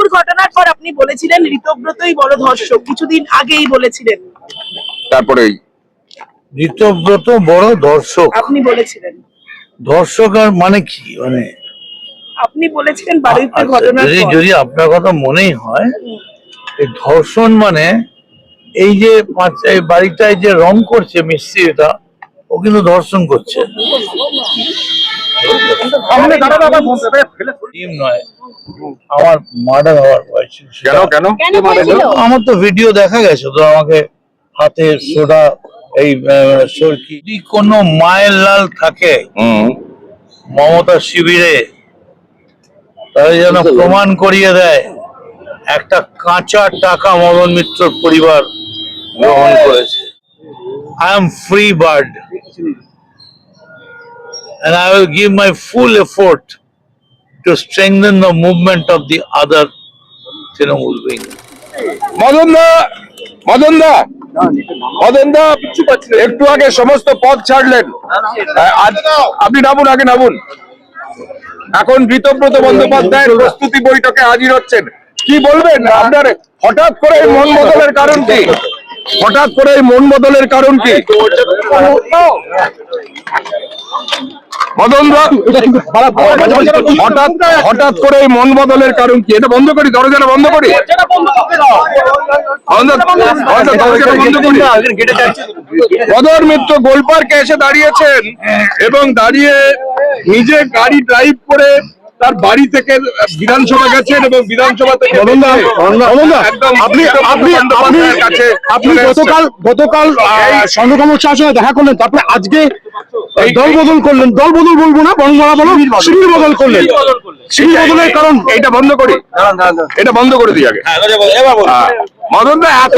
বারুইপুর ঘটনার পর আপনি বলেছিলেন ঋতব্রতই বড় ধর্ষক, কিছুদিন আগেই বলেছিলেন। তারপরেই ঋতব্রত বড় ধর্ষক। আপনি বলেছিলেন। ধর্ষক আর মানে কি? মানে আপনি বলেছিলেন বারুইপুর ঘটনার পর। যদি আপনার কথা মনেই হয়, এই ধর্ষণ মানে এই যে এই বাড়িটায় যে রং করছে মিস্ত্রি, এটা ও কিন্তু ধর্ষণ করছে। নয়, আমার মার্ডার হওয়ার বয়স। কেন আমার তো ভিডিও দেখা গেছে, তো আমাকে হাতে সোডা এই সরকি। যদি কোনো মায়ের লাল থাকে মমতা শিবিরে, তাহলে যেন প্রমাণ করিয়ে দেয় একটা কাঁচা টাকা মদন মিত্রর পরিবার গ্রহণ করেছে। I am free bird and I will give my full effort to strengthen the movement of the other Trinamool wing. Madan দা একটু আগে সমস্ত পদ ছাড়লেন, আপনি আগে নামুন। এখন ঋতব্রত বন্দ্যোপাধ্যায়ের প্রস্তুতি বৈঠকে হাজির হচ্ছেন, কি বলবেন? আপনার হঠাৎ করে মন বদলের কারণ কি? হঠাৎ করে মন বদলের কারণ কি? মদন দা, হঠাৎ করে মন বদলের কারণ কি? এটা বন্ধ করি, দরজাটা বন্ধ করি। মদন মিত্র গোলপার্কে এসে দাঁড়িয়েছেন এবং দাঁড়িয়ে নিজে গাড়ি ড্রাইভ করে তার বাড়ি থেকে বিধানসভা গেছেন এবং বিধানসভা থেকে আপনি গতকাল সংখ্যামোর্চার সঙ্গে দেখা করলেন, তারপরে আজকে দল বদল করলেন। দল বদল বলবো না, বরং শিবির বদল করলেন। শিবির বদলের কারণ এটা বন্ধ করি, এটা বন্ধ করে দিই আগে। মদন দা, এত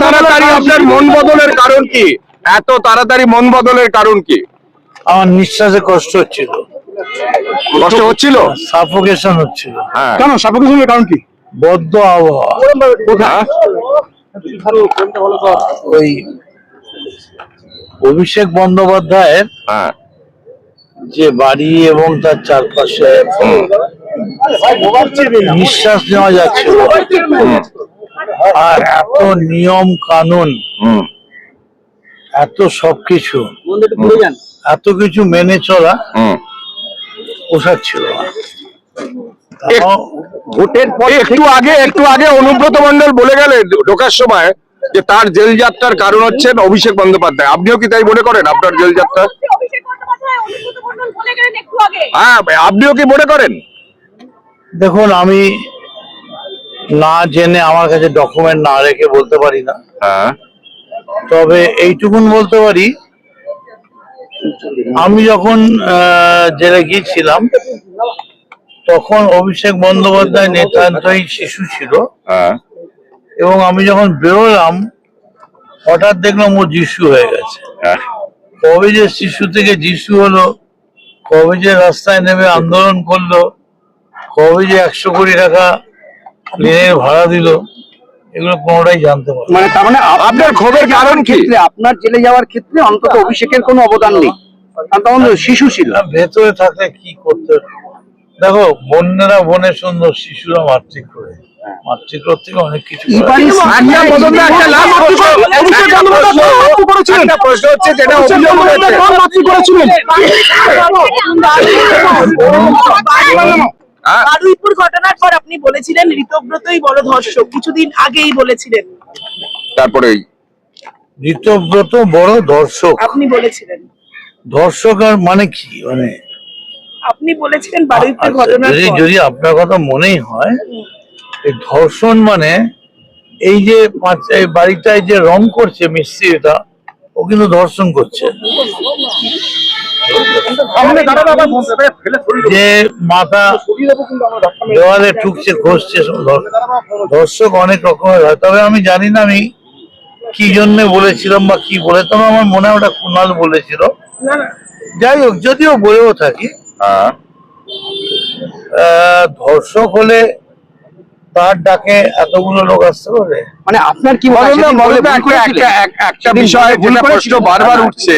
তাড়াতাড়ি আপনার মন বদলের কারণ কি? এত তাড়াতাড়ি মন বদলের কারণ কি? আমার নিঃশ্বাসে কষ্ট হচ্ছিল। কষ্ট হচ্ছিল? সাফোকেশন হচ্ছিল। কেন সাফোকেশনের কারণ কি? বদ্ধ আবহাওয়া। ওই অভিষেক বন্দ্যোপাধ্যায়ের যে বাড়ি এবং তার চারপাশে নিঃশ্বাস নেওয়া যাচ্ছে, আর এত নিয়ম কানুন, এত সবকিছু, এত কিছু মেনে চলা পোষাচ্ছিল না। ভোটের পরে একটু আগে অনুব্রত মন্ডল বলে গেলেন ঢোকার সময় যে তার জেল যাত্রার কারণ হচ্ছেন অভিষেক বন্দ্যোপাধ্যায়। আপনিও কি তাই মনে করেন? আপনার জেল যাত্রা আপনিও কি মনে করেন? দেখুন, আমি না জেনে আমার কাছে ডকুমেন্ট না রেখে বলতে পারি না। তবে এইটুকুন বলতে পারি, আমি যখন জেলে গিয়েছিলাম তখন অভিষেক বন্দ্যোপাধ্যায় নিতান্তই শিশু ছিল, এবং আমি যখন বেরোলাম হঠাৎ দেখলাম ও যিশু হয়ে গেছে। কবে যে শিশু থেকে যিশু হলো, কবে যে রাস্তায় নেমে আন্দোলন করলো, কবে যে 100 কোটি টাকা প্লেনের ভাড়া দিল, এগুলো কোনোটাই জানতে পারবো। মানে তার মানে আপনার ক্ষোভের কারণ কি? আপনার জেলে যাওয়ার ক্ষেত্রে অন্তত অভিষেকের কোনো অবদান নেই, কারণ তখন শিশু ছিল। ভেতরে থাকলে কি করতে? দেখো, বোনেরা বনে সুন্দর, শিশুরা মাতৃক্রোড়ে। মাতৃক্রোড় থেকে অনেক কিছু বারুইপুর ঘটনার পর আপনি বলেছিলেন ঋতব্রতই বড় ধর্ষক, কিছুদিন আগেই বলেছিলেন। তারপরেই ঋতব্রত বড় ধর্ষক। আপনি বলেছিলেন। ধর্ষক আর মানে কি? মানে আপনি বলেছিলেন বারুইপুর ঘটনার পর। যদি আপনার কথা মনেই হয়, এই ধর্ষণ মানে এই যে এই বাড়িটায় যে রং করছে মিস্ত্রি, এটা ও কিন্তু ধর্ষণ করছে। যে মাথা দেওয়ালে ঠুকছে, ঘষছে, ধর্ষক অনেক রকমের হয়। তবে আমি জানি না আমি কি জন্য বলেছিলাম বা কি বলে, তবে আমার মনে হয় ওটা কুণাল বলেছিল। যাই হোক, যদিও বলেও থাকি, ধর্ষক হলে তার ডাকে এতগুলো লোক আসতে পারে? মানে আপনার কি একটা বিষয় যেটা প্রশ্ন বারবার উঠছে,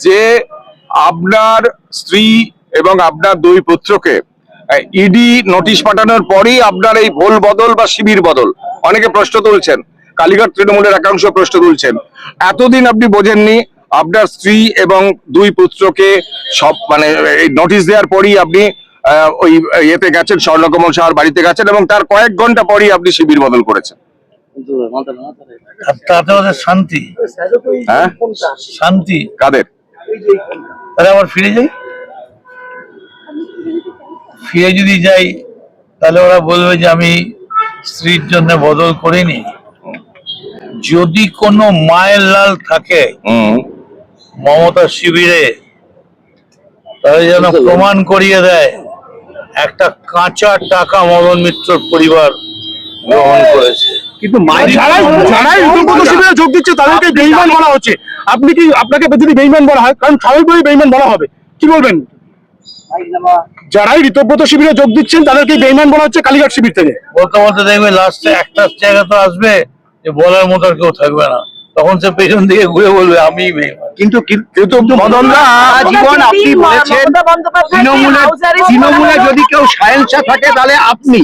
যে আপনার স্ত্রী এবং আপনার দুই পুত্রকে ইডি নোটিশ পাঠানোর পরই আপনার এই ভোল বদল বা শিবির বদল, অনেকে প্রশ্ন তুলছেন, কালীঘাট তৃণমূলের একাংশ প্রশ্ন তুলছেন। এতদিন আপনি বোঝেননি, আপনার স্ত্রী এবং 2 পুত্রকে সব মানে এই নোটিশ দেওয়ার পরই আপনি ওই ইয়েতে গেছেন, স্বর্ণকমল সাহার বাড়িতে গেছেন এবং তার কয়েক ঘন্টা পরই আপনি শিবির বদল করেছেন। আর তাতে ওদের শান্তি, হ্যাঁ শান্তি কাদের? তাহলে আবার ফিরে যাই, ফিরে যদি যাই তাহলে ওরা বলবে যে আমি স্ত্রীর জন্য বদল করিনি। যদি কোনো মায়ের লাল থাকে মমতা শিবিরে, তাহলে যেন প্রমাণ করিয়ে দেয় একটা কাঁচা টাকা মদন মিত্রর পরিবার গ্রহণ করেছে। কিন্তু যারাই ঋতব্রত শিবিরে যোগ দিচ্ছে তাদেরকে বেঈমান বলা হচ্ছে। আপনি কি, আপনাকে যদি বেঈমান বলা হয়, কারণ স্বাভাবিকভাবেই বেঈমান বলা হবে, কি বলবেন? যারাই ঋতব্রত শিবিরে যোগ দিচ্ছেন তাদেরকে বেঈমান বলা হচ্ছে কালীঘাট শিবির থেকে। বলতে বলতে দেখবে লাস্টে একটা জায়গা তো আসবে যে বলার মতো আর কেউ থাকবে না, তখন সে পেছন দিকে ঘুরে বলবে আমি বেঈমান। কিন্তু মদনদা জীবন আপনি বলেছেন তৃণমূলে যদি কেউ সাহেলসা থাকে তাহলে আপনি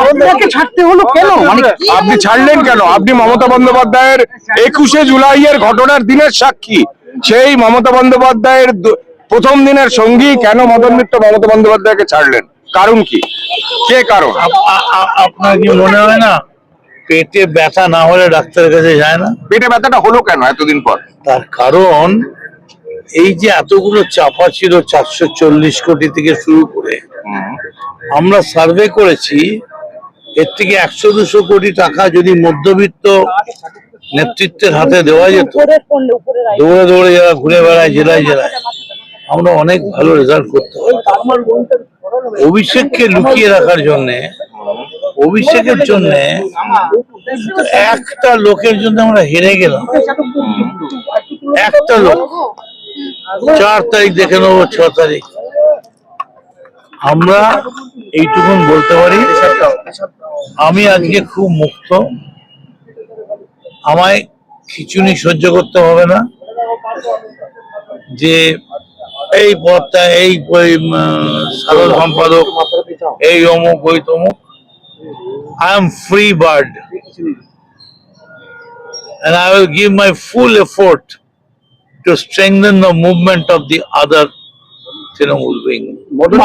আপনাকে ছাড়তে হলো কেন? মানে আপনি ছাড়লেন কেন? আপনি মমতা বন্দ্যোপাধ্যায়ের 21শে জুলাইয়ের ঘটনার দিনের সাক্ষী। সেই মমতা বন্দ্যোপাধ্যায়ের প্রথম দিনের সঙ্গী কেন মদন মিত্র মমতা বন্দ্যোপাধ্যায়কে ছাড়লেন? কারণ কি? কে কারণ? আপনার কি মনে হয় না পেটে ব্যথা না হলে ডাক্তারের কাছে যায় না? পেটে ব্যথাটা হলো কেন এতদিন পর? তার কারণ এই যে এতগুলো চাপা ছিল, 440 কোটি থেকে শুরু করে, আমরা সার্ভে করেছি এর থেকে 100-200 কোটি টাকা যদি মধ্যবিত্ত নেতৃত্বের হাতে দেওয়া যেত, দৌড়ে দৌড়ে যারা ঘুরে বেড়ায় জেলায় জেলায়, আমরা অনেক ভালো রেজাল্ট করতে পারতাম। অভিষেককে লুকিয়ে রাখার জন্যে, অভিষেকের জন্য একটা লোকের জন্য আমরা হেরে গেলাম। একটা লোক, 4 তারিখ দেখে নেবো, 6 তারিখ। আমরা এইটুকুন বলতে পারি, আমি আজকে খুব মুক্ত, আমায় খিচুনি সহ্য করতে হবে না যে এই পদটা, এই সাধারণ সম্পাদক, এই অমুক, ওই তমুক। I am free bird and I will give my full effort to strengthen the movement of the other Trinamool wing.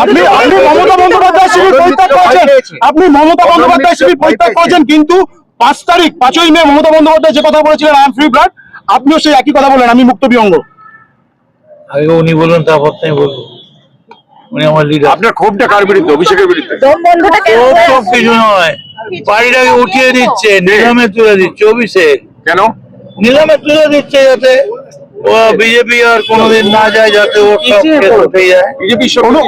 আপনি মমতা বন্দ্যোপাধ্যায় শিবির পরিত্যাগ করেছেন, আপনি মমতা বন্দ্যোপাধ্যায় শিবির পরিত্যাগ করেছেন, কিন্তু 5 তারিখ 5ই মে মমতা বন্দ্যোপাধ্যায় যে কথা বলেছিলেন আই এম ফ্রি বার্ড, আপনিও সেই একই কথা বলেন আমি মুক্ত বিহঙ্গ। আগে উনি বলুন, তারপর তাই বলবো। উনি আমার লিডার। আপনার ক্ষোভটা কার বিরুদ্ধে? অভিষেকের বিরুদ্ধে? সব কিছু নয়, বাড়িটাকে উঠিয়ে দিচ্ছে, নিলামে তুলে দিচ্ছে। অভিষেক কেন নিলামে তুলে দিচ্ছে? যাতে ও বিজেপি আর কোনোদিন না যায়, যাতে ও সব কেস উঠে যায়। বিজেপি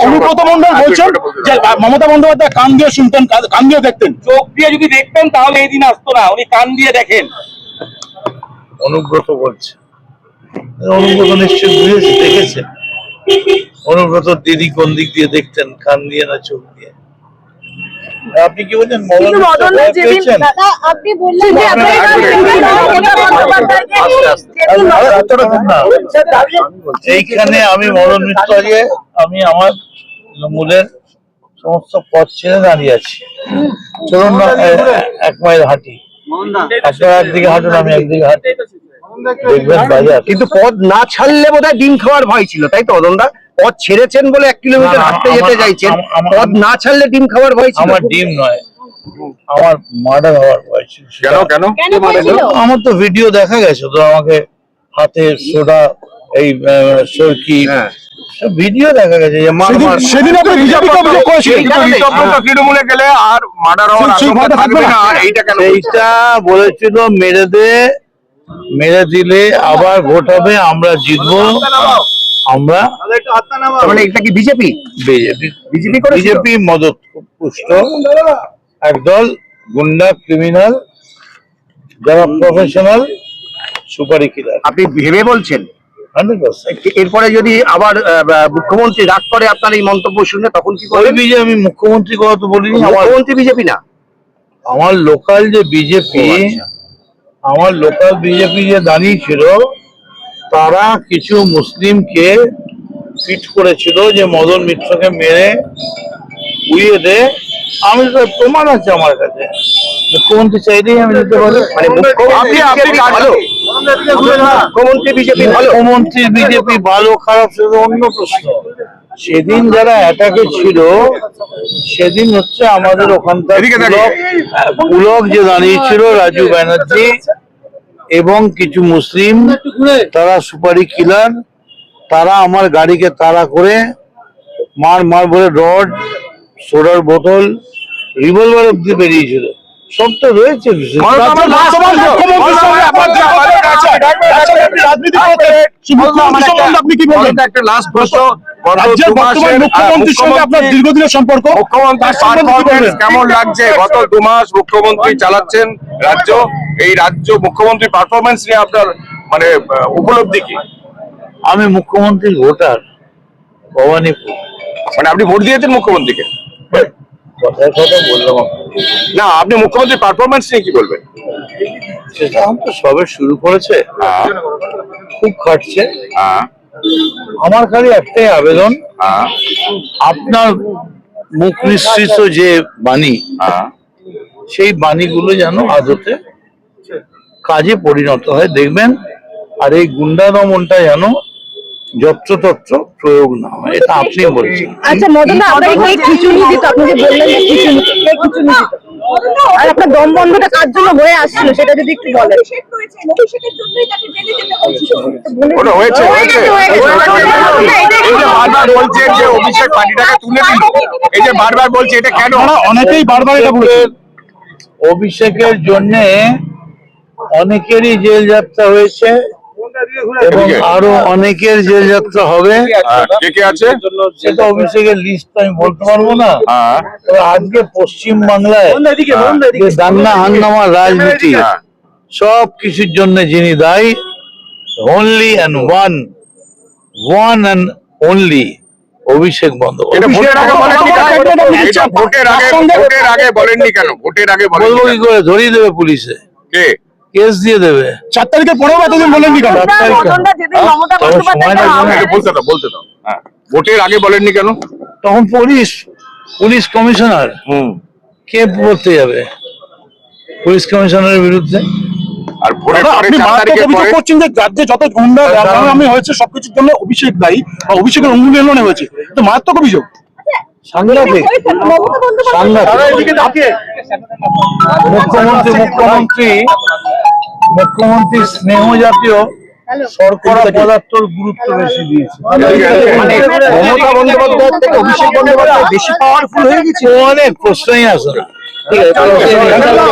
অনুব্রত মন্ডল বলছেন যে মমতা বন্দ্যোপাধ্যায় কান দিয়ে শুনতেন, কান দিয়ে দেখতেন। চোখ দিয়ে যদি দেখতেন তাহলে এই দিন আসতো না, উনি কান দিয়ে দেখেন। অনুব্রত বলছে, অনুব্রত নিশ্চয় বুঝেছে, দেখেছেন। অনুব্রত দিদি কোন দিক দিয়ে দেখতেন, কান দিয়ে না চোখ দিয়ে? আপনি কি বলছেন? আপনি বললেন যে এইখানে আমি মদন মিত্র, আজকে আমি আমার তৃণমূলের সমস্ত পথ ছেড়ে দাঁড়িয়ে আছি। চলুন না 1 মাইল হাঁটি, আপনারা একদিকে হাঁটুন, আমি একদিকে হাঁটি, দেখবেন বাজার। কিন্তু পদ না ছাড়লে বোধহয় ডিম খাওয়ার ভয় ছিল, তাই তো অদনদা? পদ ছেড়েছেন বলে 1 কিলোমিটার হাঁটতে যেতে চাইছেন, পদ না ছাড়লে ডিম খাওয়ার ভয় ছিল। আমার ডিম নয়, আমার মার্ডার হওয়ার ভয় ছিল। কেন আমার তো ভিডিও দেখা গেছে তো, আমাকে হাতে সোডা, এই সরকি, সব ভিডিও দেখা গেছে যে সেদিন আপনি বিজেপিকে অভিযোগ করেছিলেন, তৃণমূলে গেলে আর মার্ডার হওয়ার আশঙ্কা থাকবে না, এইটা কেন? এইটা বলেছিল মেরে দিলে আবার ভোট হবে, আমরা জিতবো। আমরা মানে এটা কি বিজেপি বিজেপি মদত পুষ্ট একদল গুন্ডা, ক্রিমিনাল, যারা প্রফেশনাল সুপারি কিলার। আপনি ভেবে বলছেন? 100%। এরপরে যদি আবার মুখ্যমন্ত্রী রাগ করে আপনার এই মন্তব্য শুনে, তখন কি করবেন? আমি মুখ্যমন্ত্রী কথা তো বলিনি। মুখ্যমন্ত্রী বিজেপি না, আমার লোকাল যে বিজেপি, আমার লোকাল বিজেপি যে দাঁড়িয়েছিল, তারা কিছু মুসলিমকে ফিট করেছিল যে মদন মিত্রকে মেরে উড়িয়ে দেয়। আমি তো প্রমাণ আছে আমার কাছে, মুখ্যমন্ত্রী চাইলেই আমি দিতে পারি। মানে মুখ্যমন্ত্রী বিজেপি ভালো, মুখ্যমন্ত্রী বিজেপি ভালো খারাপ সেটা অন্য প্রশ্ন। সেদিন যারা অ্যাটাকে ছিল সেদিন হচ্ছে আমাদের ওখানকার পুলক যে দাঁড়িয়েছিল, রাজু ব্যানার্জি এবং কিছু মুসলিম, তারা সুপারি কিলার, তারা আমার গাড়িকে তাড়া করে মার বলে রড, সোডার বোতল, রিভলভার অব্দি বেরিয়েছিল। সব তো রয়েছে। আপনি কি বলবেন? একটা লাস্ট প্রশ্ন, রাজ্যের বর্তমান মুখ্যমন্ত্রীর সঙ্গে আপনার দীর্ঘদিনের সম্পর্ক, মুখ্যমন্ত্রীর পারফরম্যান্স কেমন লাগছে? গত 2 মাস মুখ্যমন্ত্রী চালাচ্ছেন রাজ্য, এই রাজ্য মুখ্যমন্ত্রীর পারফরম্যান্স নিয়ে আপনার মানে উপলব্ধি কি? আমি মুখ্যমন্ত্রীর ভোটার, ভবানীপুর। মানে আপনি ভোট দিয়েছেন মুখ্যমন্ত্রীকে? কথায় কথা বললাম আপনাকে। না, আপনি মুখ্যমন্ত্রীর পারফরম্যান্স নিয়ে কি বলবেন? সেটা তো সবে শুরু করেছে, খুব খাটছে। আমার খালি একটাই আবেদন, আপনার মুখ নিঃসৃত যে বাণী, সেই বাণীগুলো যেন আদতে কাজে পরিণত হয়, দেখবেন। আর এই গুন্ডা দমনটা যেন যত্রতত্র প্রয়োগ না হয়, এটা আপনি বলছেন। আচ্ছা মদন দা, আপনাকে কে খিচুড়ি দিত? আপনি যে বললেন যে খিচুড়ি, কে খিচুড়ি দিত? আর আপনার দম বন্ধটা কার জন্য হয়ে আসছিল সেটা যদি একটু বলেন। ওটা হয়েছে হয়েছে এই যে বারবার বলছেন যে অভিষেক পার্টিটাকে তুলে দিল, এই যে বারবার বলছে, এটা কেন? অনেকেই বারবার এটা বলছেন। অভিষেকের জন্য অনেকেরই জেল যাত্রা হয়েছে এবং আরো অনেকের জেল যাত্রা হবে। কে কে আছে সেটা অভিষেকের লিস্ট আমি বলতে পারবো না। তবে আজকে পশ্চিম বাংলায় যে দাঙ্গা হাঙ্গামার রাজনীতি, সব কিছুর জন্য যিনি দায়ী, only and one and only Abhishek Bandyopadhyay. এটা ভোটের আগে বলেননি কেন? এটা ভোটের আগে বলেননি কেন? ভোটের আগে বলবো বলেননি কি করে? ধরিয়ে দেবে পুলিশে, কে? কেস দিয়ে দেবে। 4 তারিখের পরেও এতদিন বলেননি কেন? মদন দা, যেদিন মমতা তবে সময় বন্দ্যোপাধ্যায় লাগবে না। এটা বলতে দাও। হ্যাঁ, ভোটের আগে বলেননি কেন? তখন পুলিশ কমিশনার কে বলতে যাবে পুলিশ কমিশনারের বিরুদ্ধে? আর ভোটের পরে আপনি 4 মারাত্মক তারিখের অভিযোগ পরে করছেন যে রাজ্যে যত গুন্ডা আমি হয়েছে সবকিছুর জন্য অভিষেক দায়ী বা অভিষেকের অঙ্গুলি হয়েছে, তো মারাত্মক অভিযোগ। সাংঘাতিক সাংঘাতিক। মুখ্যমন্ত্রী স্নেহ জাতীয় শর্করা পদার্থর গুরুত্ব বেশি দিয়েছে। মানে মমতা বন্দ্যোপাধ্যায়ের থেকে অভিষেক বন্দ্যোপাধ্যায় বেশি পাওয়ারফুল হয়ে গেছে। অনেক প্রশ্নই আসে না। ঠিক আছে, চলো।